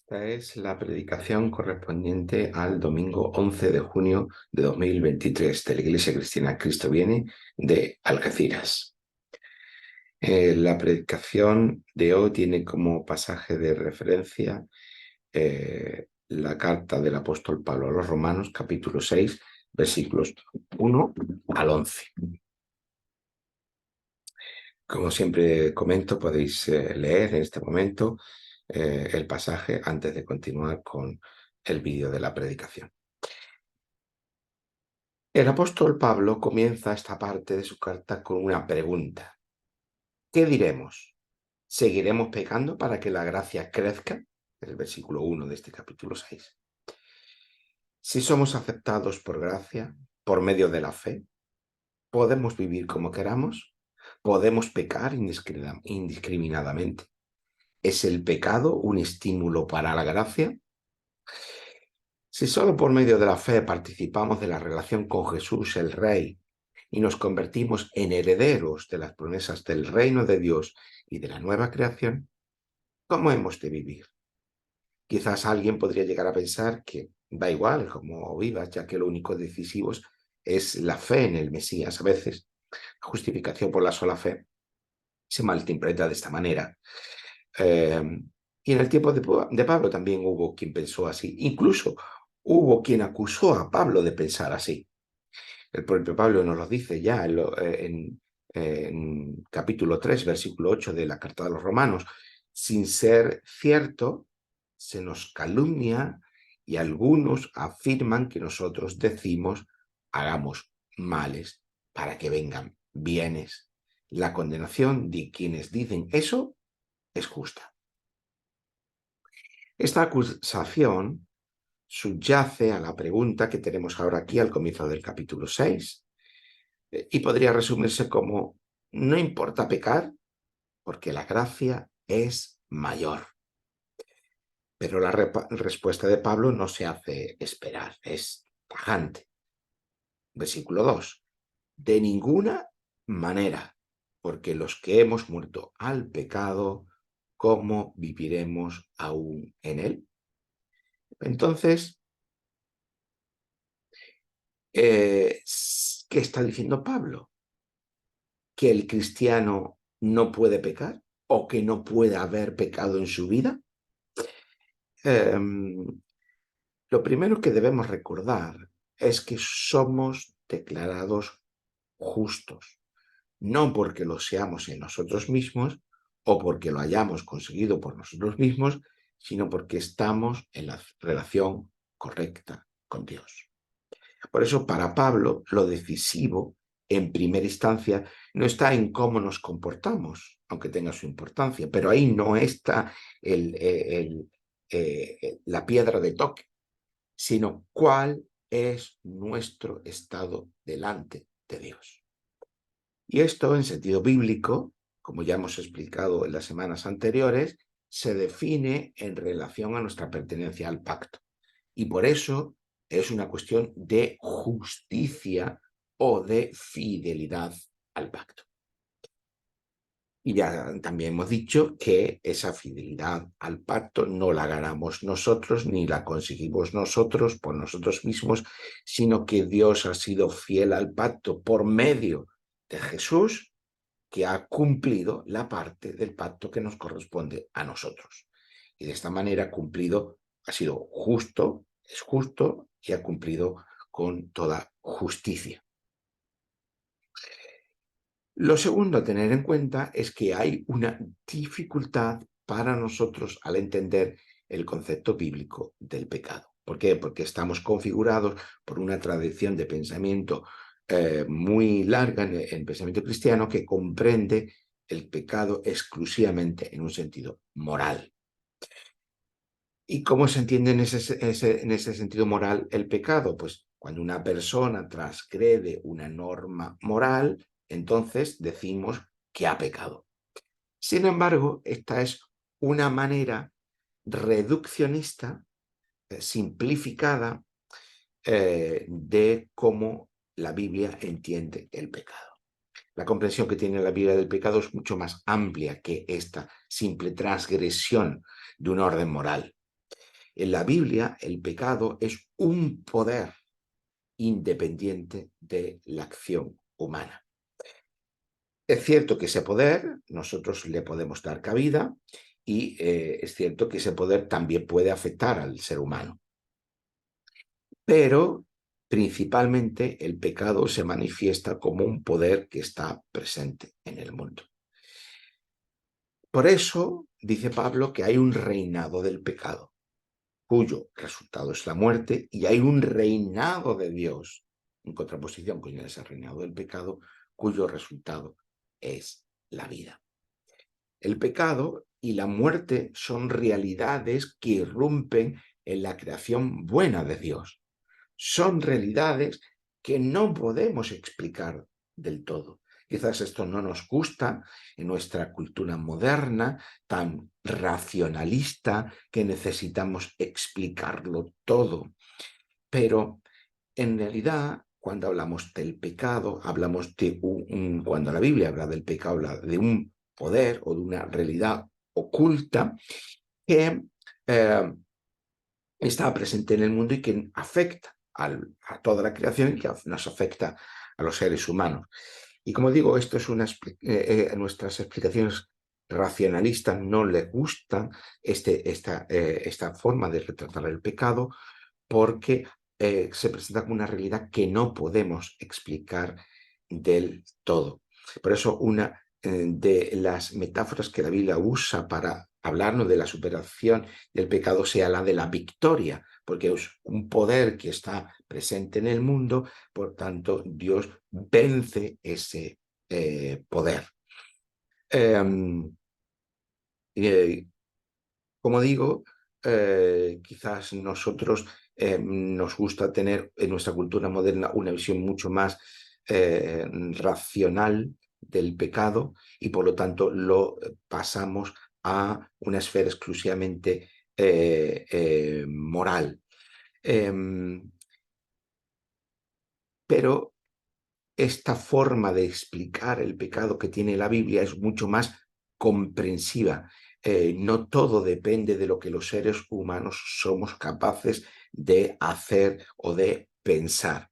Esta es la predicación correspondiente al domingo 11 de junio de 2023 de la Iglesia Cristiana Cristo Viene de Algeciras. La predicación de hoy tiene como pasaje de referencia la carta del apóstol Pablo a los Romanos, capítulo 6, versículos 1 al 11. Como siempre comento, podéis leer en este momento el pasaje antes de continuar con el vídeo de la predicación. El apóstol Pablo comienza esta parte de su carta con una pregunta. ¿Qué diremos? ¿Seguiremos pecando para que la gracia crezca? El versículo 1 de este capítulo 6. Si somos aceptados por gracia, por medio de la fe, ¿podemos vivir como queramos? ¿Podemos pecar indiscriminadamente? ¿Es el pecado un estímulo para la gracia? Si solo por medio de la fe participamos de la relación con Jesús el Rey y nos convertimos en herederos de las promesas del reino de Dios y de la nueva creación, ¿cómo hemos de vivir? Quizás alguien podría llegar a pensar que da igual cómo vivas, ya que lo único decisivo es la fe en el Mesías. A veces, la justificación por la sola fe se malinterpreta de esta manera. Y en el tiempo de Pablo también hubo quien pensó así. Incluso hubo quien acusó a Pablo de pensar así. El propio Pablo nos lo dice ya en capítulo 3, versículo 8 de la carta de los Romanos. Sin ser cierto, se nos calumnia y algunos afirman que nosotros decimos hagamos males para que vengan bienes. La condenación de quienes dicen eso es justa. Esta acusación subyace a la pregunta que tenemos ahora aquí al comienzo del capítulo 6 y podría resumirse como no importa pecar porque la gracia es mayor. Pero la respuesta de Pablo no se hace esperar, es tajante. Versículo 2. De ninguna manera, porque los que hemos muerto al pecado, ¿cómo viviremos aún en él? Entonces, ¿qué está diciendo Pablo? ¿Que el cristiano no puede pecar o que no puede haber pecado en su vida? Lo primero que debemos recordar es que somos declarados justos, no porque lo seamos en nosotros mismos o porque lo hayamos conseguido por nosotros mismos, sino porque estamos en la relación correcta con Dios. Por eso, para Pablo, lo decisivo, en primera instancia, no está en cómo nos comportamos, aunque tenga su importancia, pero ahí no está la piedra de toque, sino cuál es nuestro estado delante de Dios. Y esto, en sentido bíblico, como ya hemos explicado en las semanas anteriores, se define en relación a nuestra pertenencia al pacto. Y por eso es una cuestión de justicia o de fidelidad al pacto. Y ya también hemos dicho que esa fidelidad al pacto no la ganamos nosotros ni la conseguimos nosotros por nosotros mismos, sino que Dios ha sido fiel al pacto por medio de Jesús, que ha cumplido la parte del pacto que nos corresponde a nosotros. Y de esta manera cumplido, ha sido justo, es justo y ha cumplido con toda justicia. Lo segundo a tener en cuenta es que hay una dificultad para nosotros al entender el concepto bíblico del pecado. ¿Por qué? Porque estamos configurados por una tradición de pensamiento muy larga en el pensamiento cristiano que comprende el pecado exclusivamente en un sentido moral. ¿Y cómo se entiende en ese sentido moral el pecado? Pues cuando una persona transgrede una norma moral, entonces decimos que ha pecado. Sin embargo, esta es una manera reduccionista, simplificada, de cómo la Biblia entiende el pecado. La comprensión que tiene la Biblia del pecado es mucho más amplia que esta simple transgresión de un orden moral. En la Biblia, el pecado es un poder independiente de la acción humana. Es cierto que ese poder nosotros le podemos dar cabida y es cierto que ese poder también puede afectar al ser humano. Pero principalmente el pecado se manifiesta como un poder que está presente en el mundo. Por eso dice Pablo que hay un reinado del pecado, cuyo resultado es la muerte, y hay un reinado de Dios, en contraposición con ese reinado del pecado, cuyo resultado es la vida. El pecado y la muerte son realidades que irrumpen en la creación buena de Dios. Son realidades que no podemos explicar del todo. Quizás esto no nos gusta en nuestra cultura moderna, tan racionalista, que necesitamos explicarlo todo. Pero en realidad, cuando hablamos del pecado, hablamos de cuando la Biblia habla del pecado, habla de un poder o de una realidad oculta que está presente en el mundo y que afecta a toda la creación y que nos afecta a los seres humanos. Y como digo, esto es nuestras explicaciones racionalistas no les gustan esta forma de retratar el pecado porque se presenta como una realidad que no podemos explicar del todo. Por eso una de las metáforas que la Biblia usa para hablarnos de la superación del pecado sea la de la victoria, porque es un poder que está presente en el mundo, por tanto Dios vence ese poder. Eh, Como digo, quizás nosotros nos gusta tener en nuestra cultura moderna una visión mucho más racional del pecado y por lo tanto lo pasamos a una esfera exclusivamente moral. Em, pero esta forma de explicar el pecado que tiene la Biblia es mucho más comprensiva. No todo depende de lo que los seres humanos somos capaces de hacer o de pensar.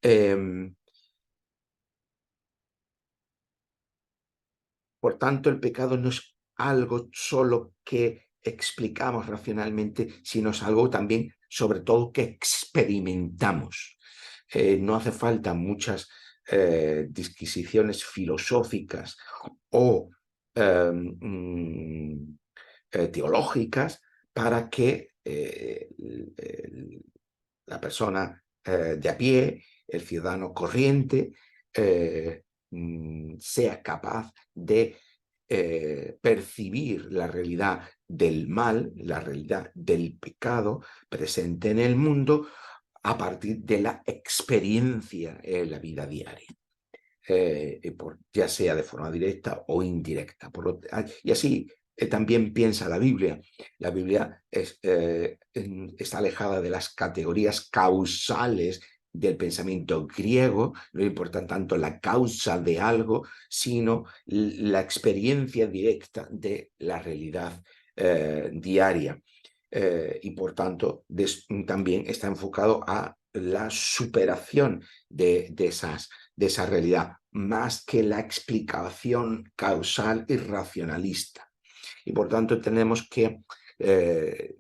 Em, por tanto, el pecado no es algo solo que explicamos racionalmente, sino es algo también, sobre todo, que experimentamos. No hace falta muchas disquisiciones filosóficas o teológicas para que la persona de a pie, el ciudadano corriente, sea capaz de percibir la realidad del mal, la realidad del pecado presente en el mundo a partir de la experiencia en la vida diaria. Ya sea de forma directa o indirecta. Y así también piensa la Biblia. La Biblia está alejada de las categorías causales del pensamiento griego, no importa tanto la causa de algo, sino la experiencia directa de la realidad diaria. Y por tanto también está enfocado a la superación de esa realidad, más que la explicación causal y racionalista. Y por tanto tenemos que,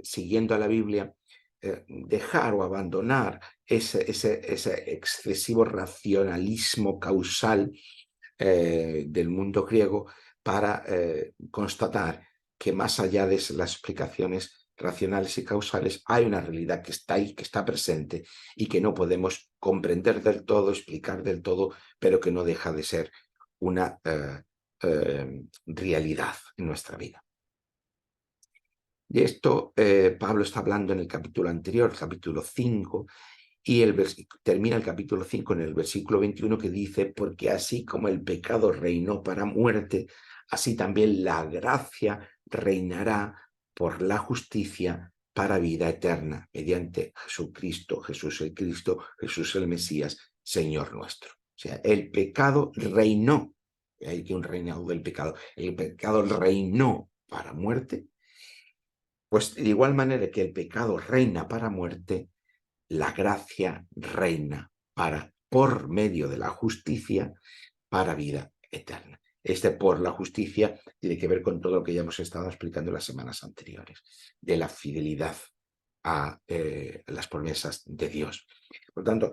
siguiendo a la Biblia, dejar o abandonar ese excesivo racionalismo causal del mundo griego para constatar que más allá de las explicaciones racionales y causales hay una realidad que está ahí, que está presente y que no podemos comprender del todo, explicar del todo, pero que no deja de ser una realidad en nuestra vida. Y esto Pablo está hablando en el capítulo anterior, el capítulo 5, y termina el capítulo 5 en el versículo 21 que dice, porque así como el pecado reinó para muerte, así también la gracia reinará por la justicia para vida eterna, mediante Jesucristo, Jesús el Cristo, Jesús el Mesías, Señor nuestro. O sea, el pecado reinó, hay que un reinado del pecado, el pecado reinó para muerte, Pues de igual manera que el pecado reina para muerte, la gracia reina por medio de la justicia, para vida eterna. Por la justicia tiene que ver con todo lo que ya hemos estado explicando en las semanas anteriores, de la fidelidad a las promesas de Dios. Por tanto,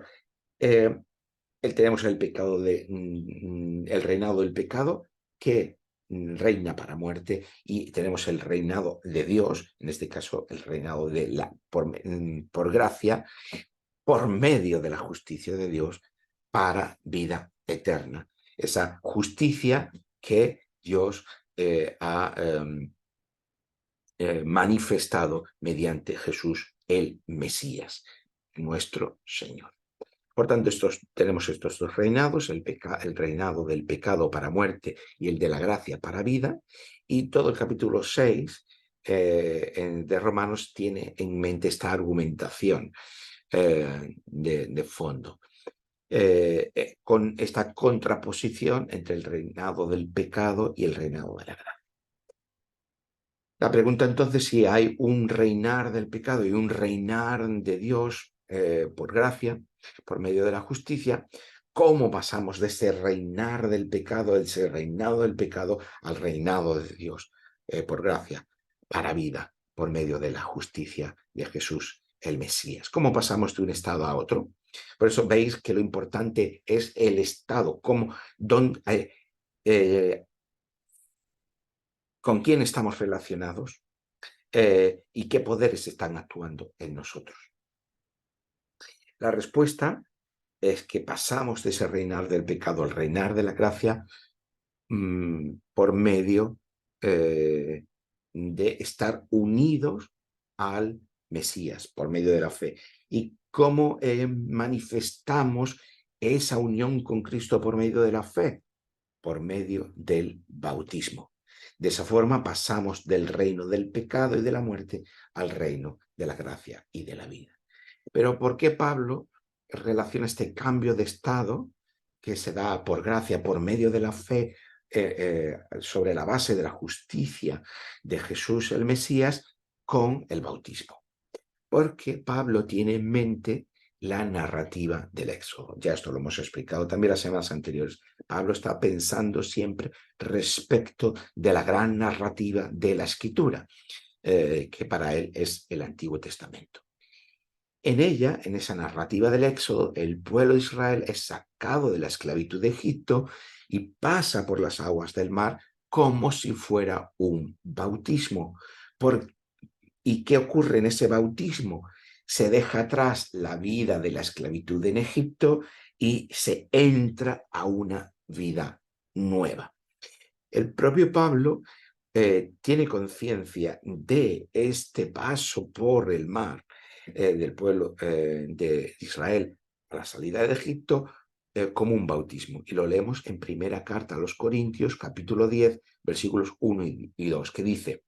tenemos el pecado el reinado del pecado que reina para muerte, y tenemos el reinado de Dios, en este caso el reinado por gracia, por medio de la justicia de Dios para vida eterna. Esa justicia que Dios ha manifestado mediante Jesús el Mesías, nuestro Señor. Por tanto, tenemos estos dos reinados, el reinado del pecado para muerte y el de la gracia para vida, y todo el capítulo 6 de Romanos tiene en mente esta argumentación de fondo, con esta contraposición entre el reinado del pecado y el reinado de la gracia. La pregunta entonces, si hay un reinar del pecado y un reinar de Dios por gracia, por medio de la justicia, ¿cómo pasamos de ese reinar del pecado, de ese reinado del pecado, al reinado de Dios por gracia, para vida, por medio de la justicia de Jesús, el Mesías? ¿Cómo pasamos de un estado a otro? Por eso veis que lo importante es el estado, con quién estamos relacionados y qué poderes están actuando en nosotros. La respuesta es que pasamos de ese reinar del pecado al reinar de la gracia por medio de estar unidos al Mesías, por medio de la fe. ¿Y cómo manifestamos esa unión con Cristo por medio de la fe? Por medio del bautismo. De esa forma pasamos del reino del pecado y de la muerte al reino de la gracia y de la vida. Pero ¿por qué Pablo relaciona este cambio de estado que se da por gracia, por medio de la fe, sobre la base de la justicia de Jesús el Mesías, con el bautismo? Porque Pablo tiene en mente la narrativa del Éxodo. Ya esto lo hemos explicado también las semanas anteriores. Pablo está pensando siempre respecto de la gran narrativa de la Escritura, que para él es el Antiguo Testamento. En ella, en esa narrativa del Éxodo, el pueblo de Israel es sacado de la esclavitud de Egipto y pasa por las aguas del mar como si fuera un bautismo. ¿Y qué ocurre en ese bautismo? Se deja atrás la vida de la esclavitud en Egipto y se entra a una vida nueva. El propio Pablo tiene conciencia de este paso por el mar del pueblo de Israel a la salida de Egipto como un bautismo. Y lo leemos en primera carta a los Corintios, capítulo 10, versículos 1 y 2, que dice: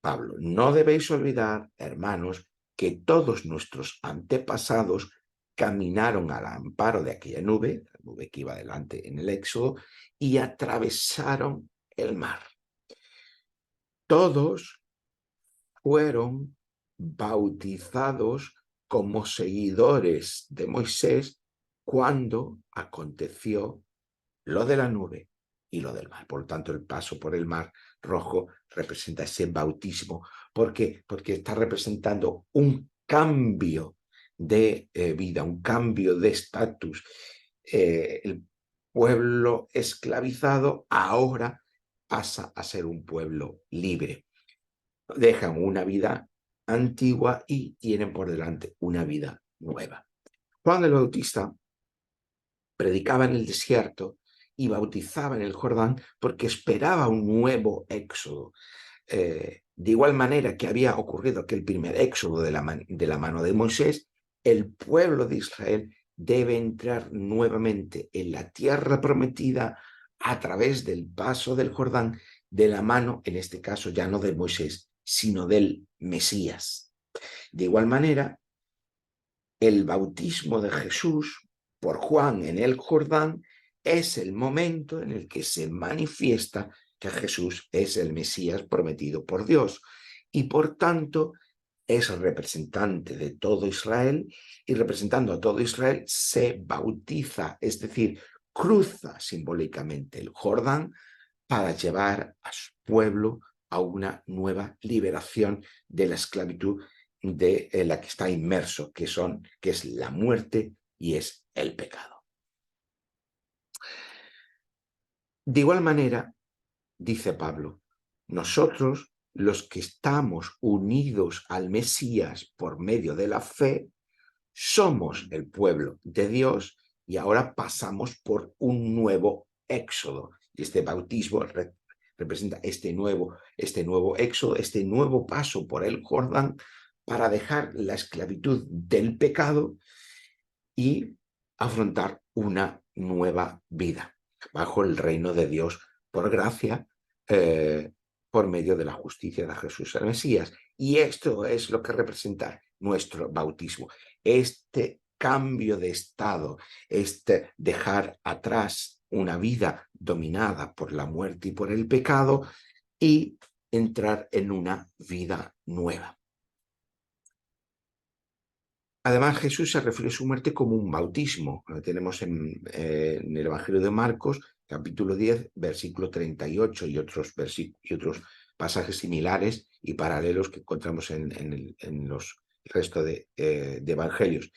Pablo, no debéis olvidar, hermanos, que todos nuestros antepasados caminaron al amparo de aquella nube, la nube que iba delante en el Éxodo, y atravesaron el mar. Todos fueron bautizados como seguidores de Moisés cuando aconteció lo de la nube y lo del mar. Por lo tanto, el paso por el mar Rojo representa ese bautismo. ¿Por qué? Porque está representando un cambio de vida, un cambio de estatus. El pueblo esclavizado ahora pasa a ser un pueblo libre. Dejan una vida antigua y tienen por delante una vida nueva. Juan el Bautista predicaba en el desierto y bautizaba en el Jordán porque esperaba un nuevo éxodo. De igual manera que había ocurrido aquel primer éxodo de la mano de Moisés, el pueblo de Israel debe entrar nuevamente en la tierra prometida a través del paso del Jordán, de la mano, en este caso ya no de Moisés, sino del Mesías. De igual manera, el bautismo de Jesús por Juan en el Jordán es el momento en el que se manifiesta que Jesús es el Mesías prometido por Dios. y por tanto es representante de todo Israel, y representando a todo Israel se bautiza, es decir, cruza simbólicamente el Jordán para llevar a su pueblo a una nueva liberación de la esclavitud de la que está inmerso, que es la muerte y es el pecado. De igual manera, dice Pablo, nosotros, los que estamos unidos al Mesías por medio de la fe, somos el pueblo de Dios y ahora pasamos por un nuevo éxodo. Este bautismo representa este nuevo éxodo, este nuevo paso por el Jordán para dejar la esclavitud del pecado y afrontar una nueva vida bajo el reino de Dios por gracia, por medio de la justicia de Jesús el Mesías. Y esto es lo que representa nuestro bautismo, este cambio de estado, este dejar atrás una vida dominada por la muerte y por el pecado y entrar en una vida nueva. Además, Jesús se refiere a su muerte como un bautismo. Lo tenemos en el Evangelio de Marcos, capítulo 10, versículo 38 y otros pasajes similares y paralelos que encontramos en los resto de evangelios.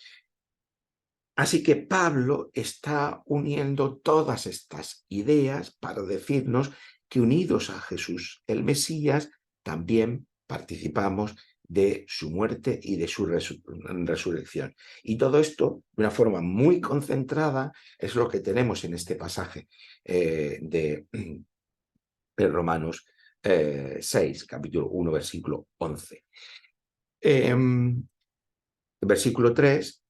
Así que Pablo está uniendo todas estas ideas para decirnos que unidos a Jesús el Mesías, también participamos de su muerte y de su resurrección. Y todo esto, de una forma muy concentrada, es lo que tenemos en este pasaje de Romanos 6, capítulo 1, versículo 11. Versículo 3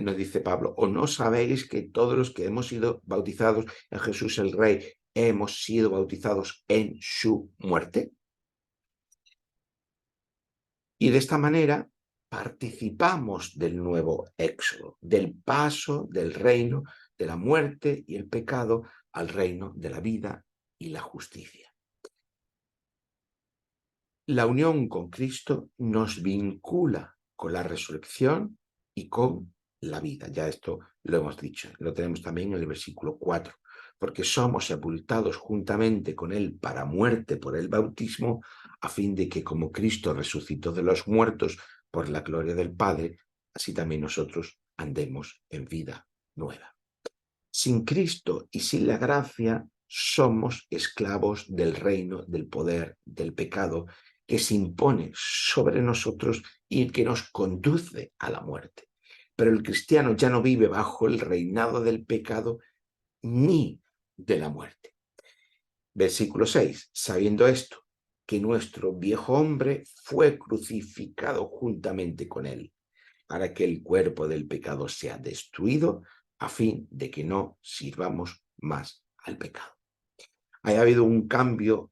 nos dice Pablo, ¿o no sabéis que todos los que hemos sido bautizados en Jesús el Rey hemos sido bautizados en su muerte? Y de esta manera participamos del nuevo éxodo, del paso del reino de la muerte y el pecado al reino de la vida y la justicia. La unión con Cristo nos vincula con la resurrección y con la vida. Ya esto lo hemos dicho, lo tenemos también en el versículo 4, porque somos sepultados juntamente con Él para muerte por el bautismo, a fin de que como Cristo resucitó de los muertos por la gloria del Padre, así también nosotros andemos en vida nueva. Sin Cristo y sin la gracia somos esclavos del reino, del poder, del pecado que se impone sobre nosotros y que nos conduce a la muerte. Pero el cristiano ya no vive bajo el reinado del pecado ni de la muerte. Versículo 6. Sabiendo esto, que nuestro viejo hombre fue crucificado juntamente con él, para que el cuerpo del pecado sea destruido, a fin de que no sirvamos más al pecado. Ha habido un cambio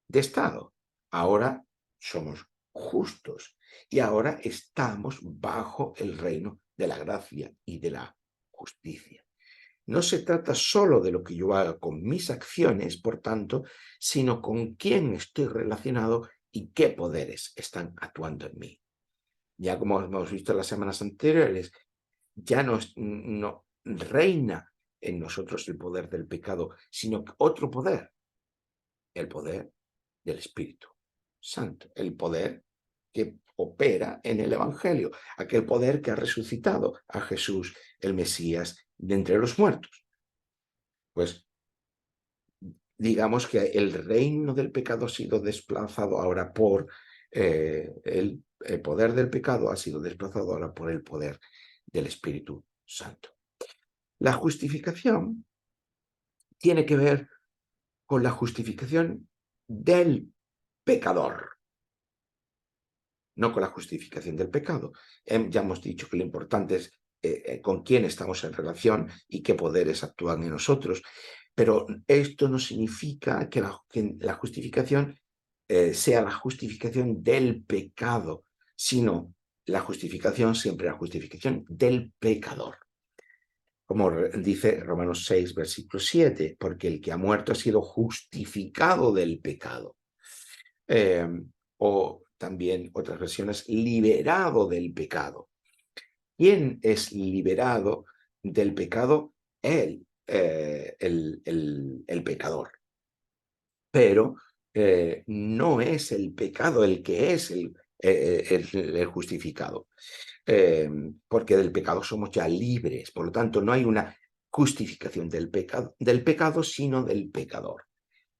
de estado. Ahora somos justos y ahora estamos bajo el reino de la gracia y de la justicia. No se trata solo de lo que yo haga con mis acciones, por tanto, sino con quién estoy relacionado y qué poderes están actuando en mí. Ya como hemos visto en las semanas anteriores, ya no reina en nosotros el poder del pecado, sino otro poder, el poder del Espíritu Santo, el poder que opera en el Evangelio, aquel poder que ha resucitado a Jesús, el Mesías, de entre los muertos. Pues digamos que el reino del pecado ha sido desplazado ahora por el poder del pecado ha sido desplazado ahora por el poder del Espíritu Santo. La justificación tiene que ver con la justificación del pecador, no con la justificación del pecado. Ya hemos dicho que lo importante es con quién estamos en relación y qué poderes actúan en nosotros, pero esto no significa que la justificación sea la justificación del pecado, sino la justificación siempre la justificación del pecador. Como dice Romanos 6, versículo 7, porque el que ha muerto ha sido justificado del pecado. o también otras versiones, liberado del pecado. ¿Quién es liberado del pecado? Él, el pecador. Pero no es el pecado el que es el justificado, porque del pecado somos ya libres, por lo tanto no hay una justificación del pecado, sino del pecador.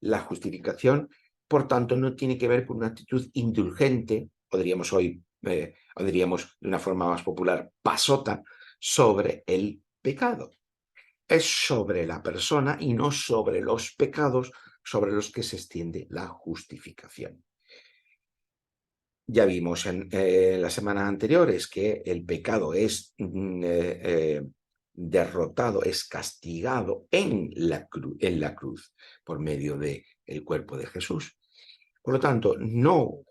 La justificación, por tanto, no tiene que ver con una actitud indulgente, o diríamos hoy, o diríamos de una forma más popular, pasota, sobre el pecado. Es sobre la persona y no sobre los pecados sobre los que se extiende la justificación. Ya vimos en las semanas anteriores que el pecado es derrotado, es castigado en la cruz por medio del cuerpo de Jesús. Por lo tanto, no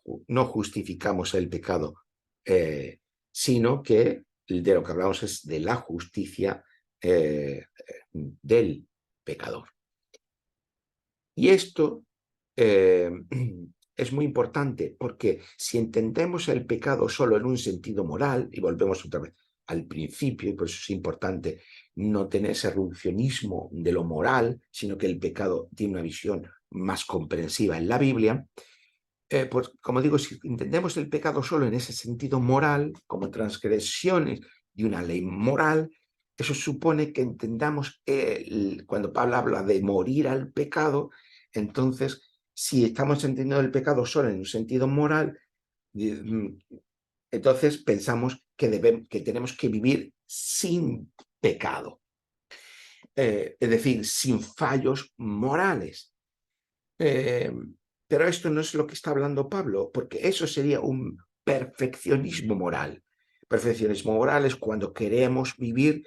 justificamos el pecado, sino que de lo que hablamos es de la justicia del pecador. Y esto es muy importante porque si entendemos el pecado solo en un sentido moral, y volvemos otra vez al principio, y por eso es importante no tener ese reduccionismo de lo moral, sino que el pecado tiene una visión más comprensiva en la Biblia, pues como digo, si entendemos el pecado solo en ese sentido moral, como transgresiones de una ley moral, eso supone que entendamos, cuando Pablo habla de morir al pecado, entonces, si estamos entendiendo el pecado solo en un sentido moral, entonces pensamos que tenemos que vivir sin pecado, es decir, sin fallos morales. Pero esto no es lo que está hablando Pablo, porque eso sería un perfeccionismo moral. Perfeccionismo moral es cuando queremos vivir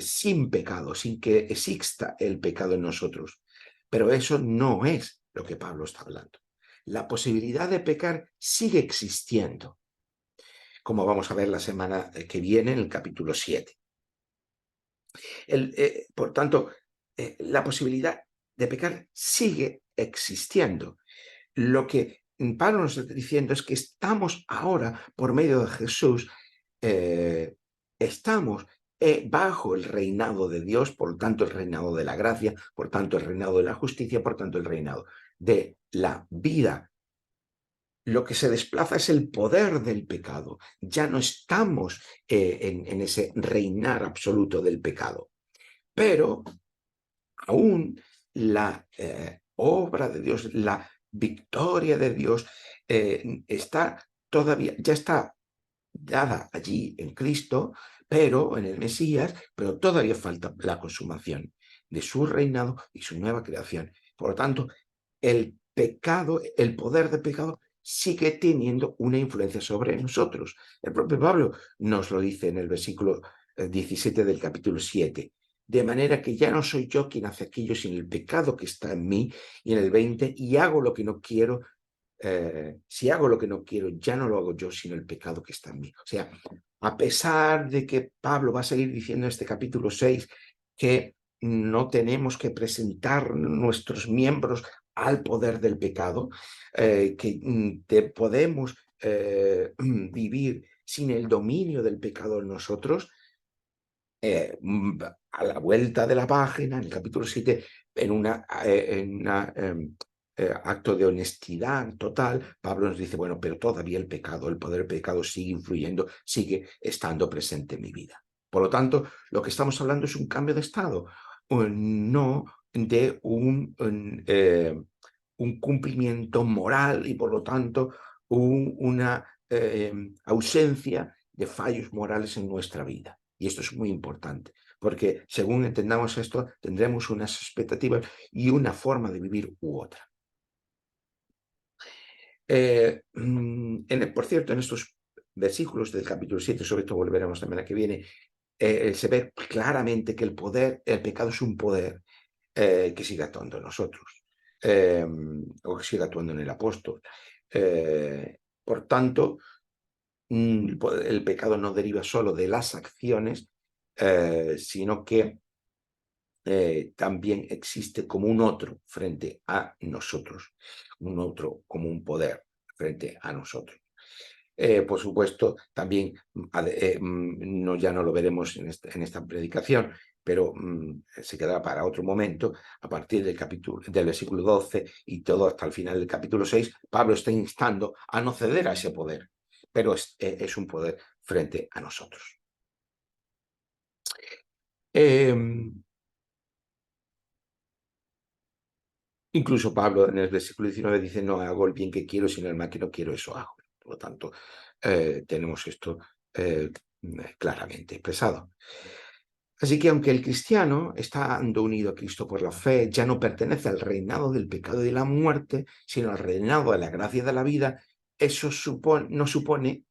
sin pecado, sin que exista el pecado en nosotros. Pero eso no es lo que Pablo está hablando. La posibilidad de pecar sigue existiendo, como vamos a ver la semana que viene en el capítulo 7. Por tanto, la posibilidad de pecar sigue existiendo. Lo que Pablo nos está diciendo es que estamos ahora, por medio de Jesús, estamos bajo el reinado de Dios, por lo tanto el reinado de la gracia, por tanto el reinado de la justicia, por tanto el reinado de la vida. Lo que se desplaza es el poder del pecado. Ya no estamos en ese reinar absoluto del pecado. Pero aún la obra de Dios, la victoria de Dios está todavía, ya está dada allí en Cristo, pero en el Mesías, pero todavía falta la consumación de su reinado y su nueva creación. Por lo tanto, el pecado, el poder del pecado sigue teniendo una influencia sobre nosotros. El propio Pablo nos lo dice en el versículo 17 del capítulo 7. De manera que ya no soy yo quien hace aquello, sino el pecado que está en mí. Y en el 20, y hago lo que no quiero. Si hago lo que no quiero, ya no lo hago yo, sino el pecado que está en mí. O sea, a pesar de que Pablo va a seguir diciendo en este capítulo 6 que no tenemos que presentar nuestros miembros al poder del pecado, que podemos vivir sin el dominio del pecado en nosotros, a la vuelta de la página, en el capítulo 7, en una acto de honestidad total, Pablo nos dice, bueno, pero todavía el pecado, el poder del pecado sigue influyendo, sigue estando presente en mi vida. Por lo tanto, lo que estamos hablando es un cambio de estado, no de un cumplimiento moral y por lo tanto una ausencia de fallos morales en nuestra vida. Y esto es muy importante, porque según entendamos esto, tendremos unas expectativas y una forma de vivir u otra. Por cierto, en estos versículos del capítulo 7, sobre esto volveremos la semana que viene, se ve claramente que el pecado es un poder que sigue actuando en nosotros, o que sigue actuando en el apóstol. Por tanto, el pecado no deriva solo de las acciones, sino que también existe como un otro frente a nosotros, un otro como un poder frente a nosotros. Por supuesto, también ya no lo veremos en esta predicación, pero se quedará para otro momento. A partir del versículo 12 y todo hasta el final del capítulo 6, Pablo está instando a no ceder a ese poder, pero es un poder frente a nosotros. Incluso Pablo en el versículo 19 dice: no hago el bien que quiero, sino el mal que no quiero, eso hago. Por lo tanto, tenemos esto claramente expresado. Así que aunque el cristiano, estando unido a Cristo por la fe, ya no pertenece al reinado del pecado y de la muerte, sino al reinado de la gracia y de la vida, eso no supone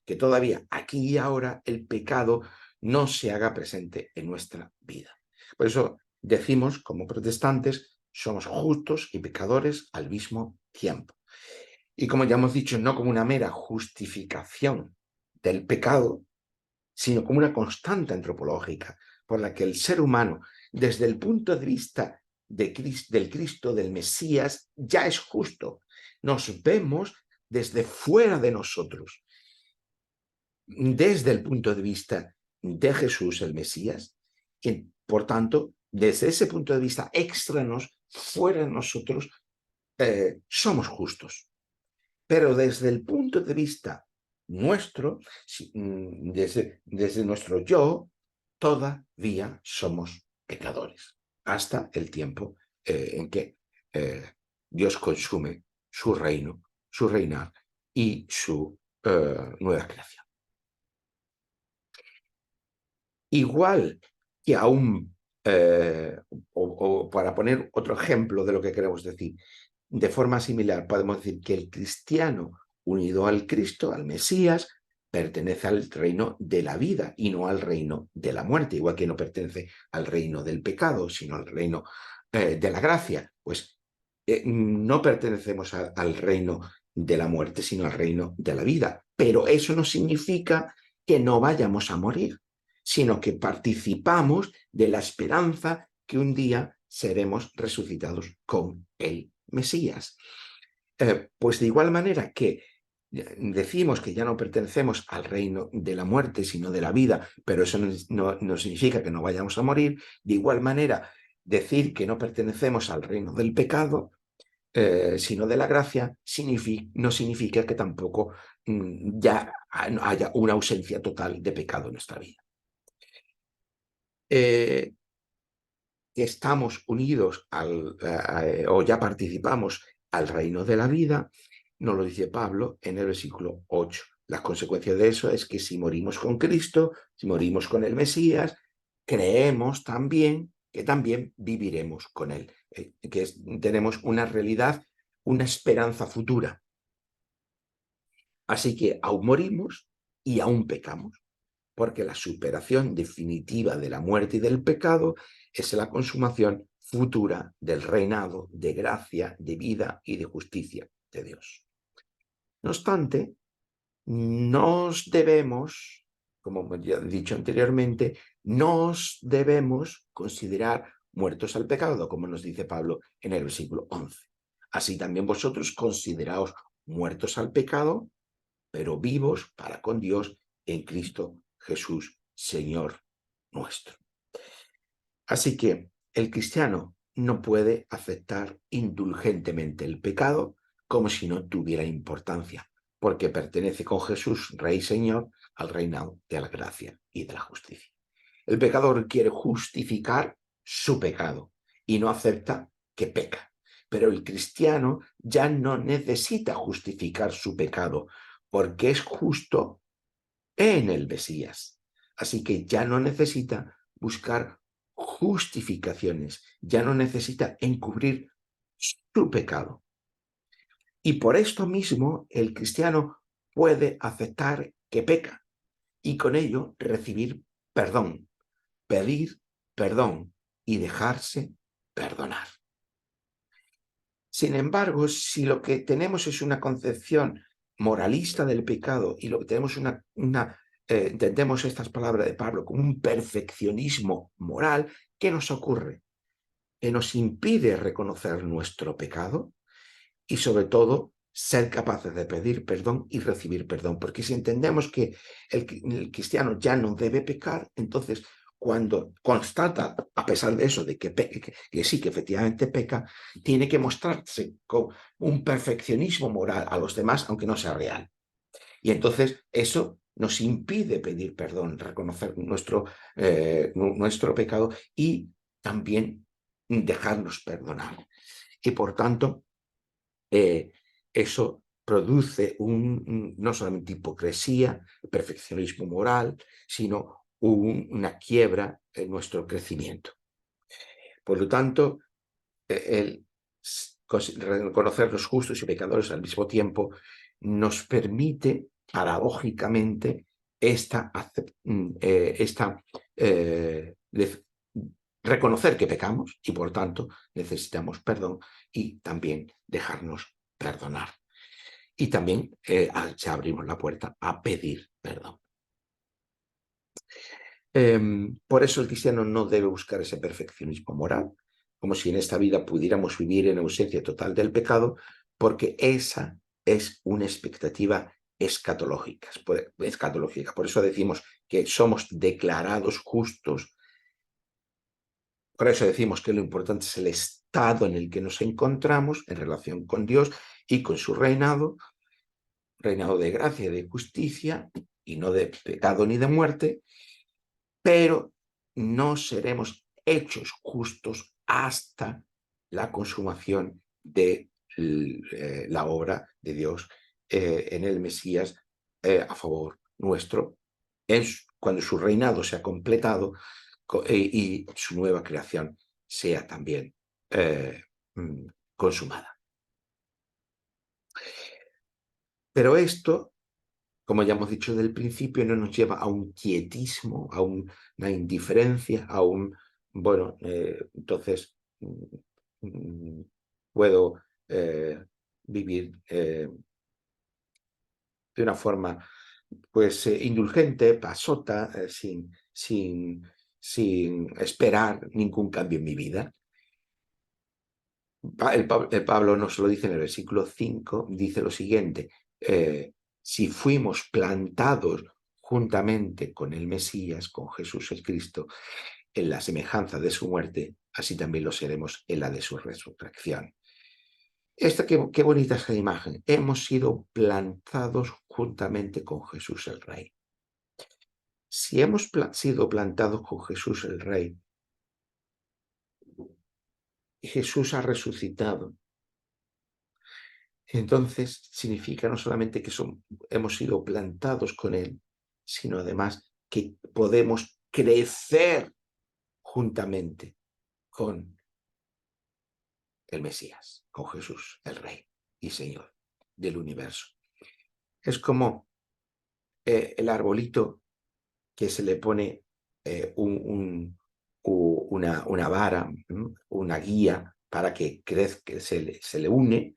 que todavía aquí y ahora el pecado no se haga presente en nuestra vida. Por eso decimos, como protestantes, somos justos y pecadores al mismo tiempo. Y como ya hemos dicho, no como una mera justificación del pecado, sino como una constante antropológica por la que el ser humano, desde el punto de vista del Cristo, del Mesías, ya es justo. Nos vemos desde fuera de nosotros, desde el punto de vista de Jesús, el Mesías, y por tanto, desde ese punto de vista extranos, fuera de nosotros, somos justos. Pero desde el punto de vista nuestro, desde nuestro yo, todavía somos pecadores, hasta el tiempo en que Dios consume su reino, su reinar y su nueva creación. Igual que aún, o para poner otro ejemplo de lo que queremos decir, de forma similar podemos decir que el cristiano unido al Cristo, al Mesías, pertenece al reino de la vida y no al reino de la muerte, igual que no pertenece al reino del pecado, sino al reino de la gracia. Pues no pertenecemos al reino de la muerte, sino al reino de la vida. Pero eso no significa que no vayamos a morir, sino que participamos de la esperanza que un día seremos resucitados con el Mesías. Pues de igual manera que decimos que ya no pertenecemos al reino de la muerte, sino de la vida, pero eso no significa que no vayamos a morir. De igual manera, decir que no pertenecemos al reino del pecado, sino de la gracia, no significa que tampoco ya haya una ausencia total de pecado en nuestra vida. Que estamos unidos o ya participamos al reino de la vida, nos lo dice Pablo en el versículo 8. La consecuencia de eso es que si morimos con Cristo, si morimos con el Mesías, creemos también que también viviremos con él, tenemos una realidad, una esperanza futura. Así que aún morimos y aún pecamos, porque la superación definitiva de la muerte y del pecado es la consumación futura del reinado de gracia, de vida y de justicia de Dios. No obstante, nos debemos, como ya he dicho anteriormente, nos debemos considerar muertos al pecado, como nos dice Pablo en el versículo 11. Así también vosotros consideraos muertos al pecado, pero vivos para con Dios en Cristo Jesús, Señor nuestro. Así que el cristiano no puede aceptar indulgentemente el pecado como si no tuviera importancia, porque pertenece con Jesús, Rey y Señor, al reinado de la gracia y de la justicia. El pecador quiere justificar su pecado y no acepta que peca. Pero el cristiano ya no necesita justificar su pecado porque es justo en el Mesías. Así que ya no necesita buscar justificaciones, ya no necesita encubrir su pecado. Y por esto mismo el cristiano puede aceptar que peca y con ello recibir perdón, pedir perdón y dejarse perdonar. Sin embargo, si lo que tenemos es una concepción moralista del pecado y lo que tenemos entendemos estas palabras de Pablo como un perfeccionismo moral, ¿qué nos ocurre? Que nos impide reconocer nuestro pecado y sobre todo ser capaces de pedir perdón y recibir perdón. Porque si entendemos que el cristiano ya no debe pecar, entonces cuando constata, a pesar de eso, de que sí, que efectivamente peca, tiene que mostrarse con un perfeccionismo moral a los demás, aunque no sea real. Y entonces eso nos impide pedir perdón, reconocer nuestro pecado y también dejarnos perdonar. Y por tanto, eso produce no solamente hipocresía, perfeccionismo moral, sino una quiebra en nuestro crecimiento. Por lo tanto, el reconocernos justos y pecadores al mismo tiempo nos permite, paradójicamente, reconocer que pecamos y, por tanto, necesitamos perdón y también dejarnos perdonar. Y también ya abrimos la puerta a pedir perdón. Por eso el cristiano no debe buscar ese perfeccionismo moral, como si en esta vida pudiéramos vivir en ausencia total del pecado, porque esa es una expectativa escatológica. Por eso decimos que somos declarados justos. Por eso decimos que lo importante es el estado en el que nos encontramos en relación con Dios y con su reinado de gracia y de justicia, y no de pecado ni de muerte, pero no seremos hechos justos hasta la consumación de la obra de Dios en el Mesías a favor nuestro, cuando su reinado sea completado y su nueva creación sea también consumada. Pero esto, como ya hemos dicho del principio, no nos lleva a un quietismo, a una indiferencia, a bueno, entonces puedo vivir de una forma pues indulgente, pasota, sin esperar ningún cambio en mi vida. Pablo nos lo dice en el versículo 5, dice lo siguiente: si fuimos plantados juntamente con el Mesías, con Jesús el Cristo, en la semejanza de su muerte, así también lo seremos en la de su resurrección. Qué bonita esta imagen. Hemos sido plantados juntamente con Jesús el Rey. Si hemos sido plantados con Jesús el Rey, y Jesús ha resucitado, entonces significa no solamente que hemos sido plantados con Él, sino además que podemos crecer juntamente con el Mesías, con Jesús, el Rey y Señor del universo. Es como el arbolito que se le pone una vara, una guía para que crezca, se le une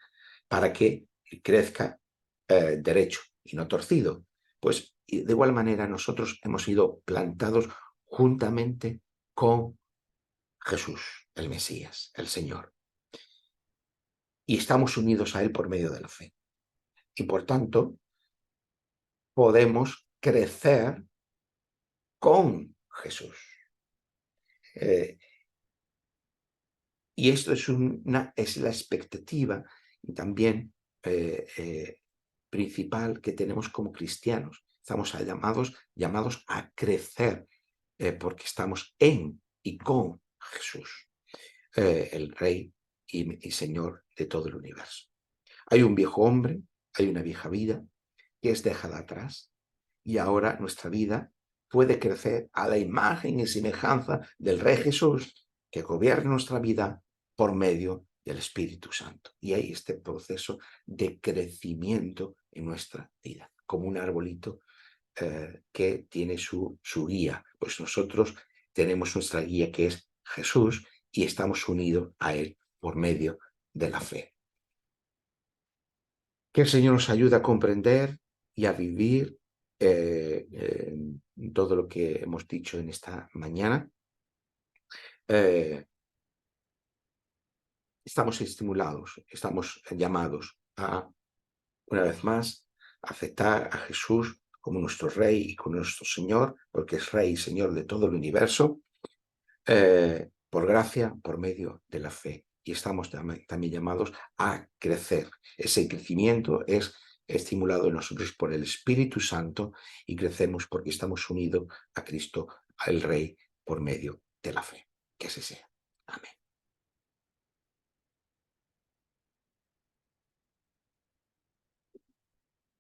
para que crezca derecho y no torcido. Pues de igual manera nosotros hemos sido plantados juntamente con Jesús, el Mesías, el Señor. Y estamos unidos a Él por medio de la fe. Y por tanto, podemos crecer con Jesús. Y esto es la expectativa también principal que tenemos como cristianos. Estamos llamados a crecer porque estamos en y con Jesús, el Rey y Señor de todo el universo. Hay un viejo hombre, hay una vieja vida que es dejada atrás y ahora nuestra vida puede crecer a la imagen y semejanza del Rey Jesús que gobierna nuestra vida por medio del Espíritu Santo. Y hay este proceso de crecimiento en nuestra vida, como un arbolito que tiene su guía. Pues nosotros tenemos nuestra guía que es Jesús y estamos unidos a Él por medio de la fe. Que el Señor nos ayude a comprender y a vivir todo lo que hemos dicho en esta mañana. Estamos estimulados, estamos llamados a una vez más, aceptar a Jesús como nuestro Rey y como nuestro Señor, porque es Rey y Señor de todo el universo, por gracia, por medio de la fe. Y estamos también llamados a crecer. Ese crecimiento es estimulado en nosotros por el Espíritu Santo y crecemos porque estamos unidos a Cristo, al Rey, por medio de la fe. Que así sea. Amén.